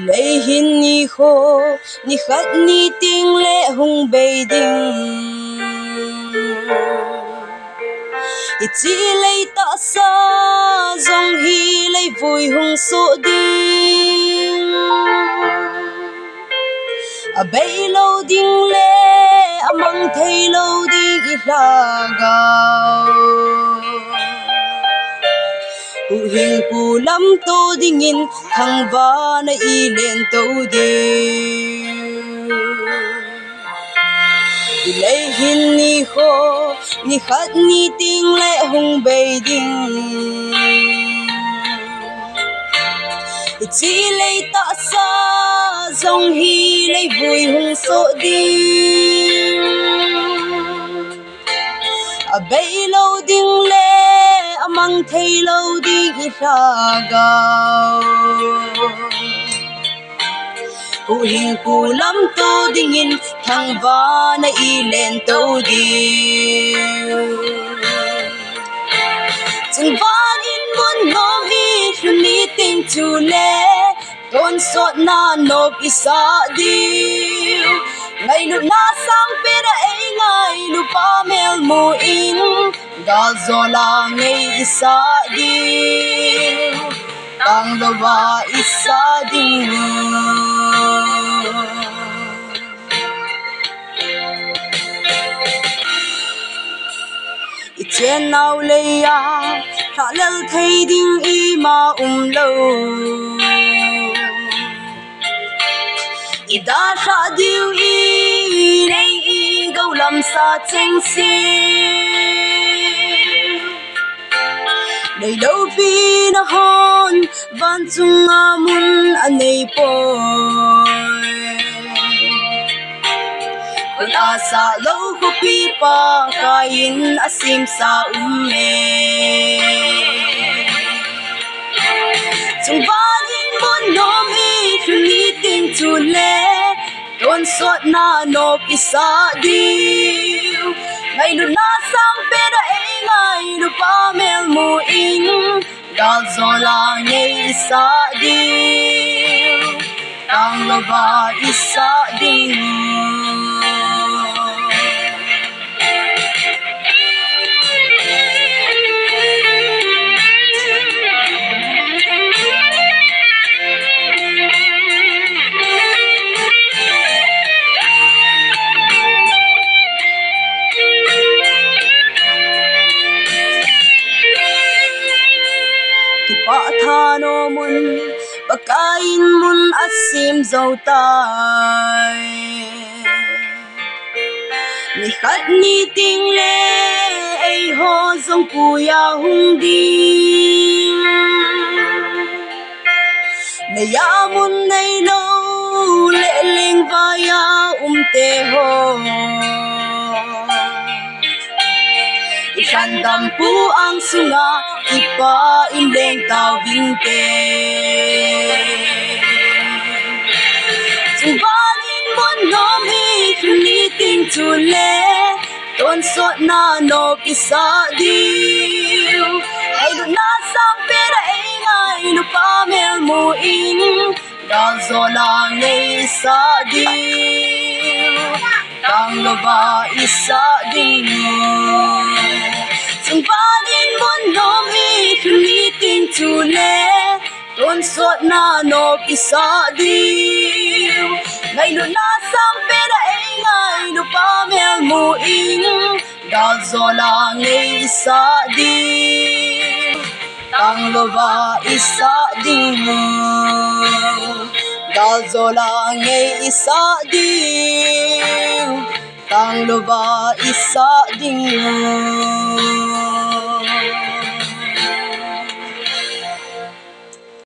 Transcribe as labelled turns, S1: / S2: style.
S1: leihin nikho ni khat ni ting le hung bei ding chi lei ta sa zong hi lei vui hung so ding a bei lo ding le amang thei lo ding I la gao u hing pu lam to ding in thang va na I len to ding leihin nikho ni khat ni ting le hung bei ding chi lei ta sa zong hi lei vui hung so ding a bei lo ding le amang thei lo ding I la gao u hing pu lam to ding in thang va na I len to ding chung van in mun nom hi ni ting chu le ton sot na nop isa diu ngai lu na sang pe da ei ngai lu pa mel mu in dal zola ngai isa diu tang lo wa isa diu chen nào lê ya thả lel thấy đinh I mà lâu I đã thả điêu I này I gấu làm sa chênh xì đầy đâu vì nó hôn van chung mun anh ấy bồi con asa lâu ko pipa kain asim sa me chung van in mon nom I ni ting chu le ton sot na nop isa diu ngai lu na sang pe da ei ngai lu pa mel mu in dal zola ngai isa diu tang lo ba isa diu thano mun pakain mun asim zau tai ni khat ni ting le ei ho zong pu ya hung ding ne ya mun nei lo le ling va ya te ho Shan dam pu ang sunga ipa in leng tao ving te chung van in mon nom hi ni ting chu le ton sot na no kisa diu ai lu na sang pe ra ei ngai lu pa mel mu in dal zola nei sa diu tang lo ba isa diu chung van in mon nom hi ni ting chu le ton sot na no kisa diu ngai lu na sang pe ra ei ngai lu pa mel mu in dal zola nei sa diu tang lo ba isa diu dal zola nei isa diu tang lo ba isa diu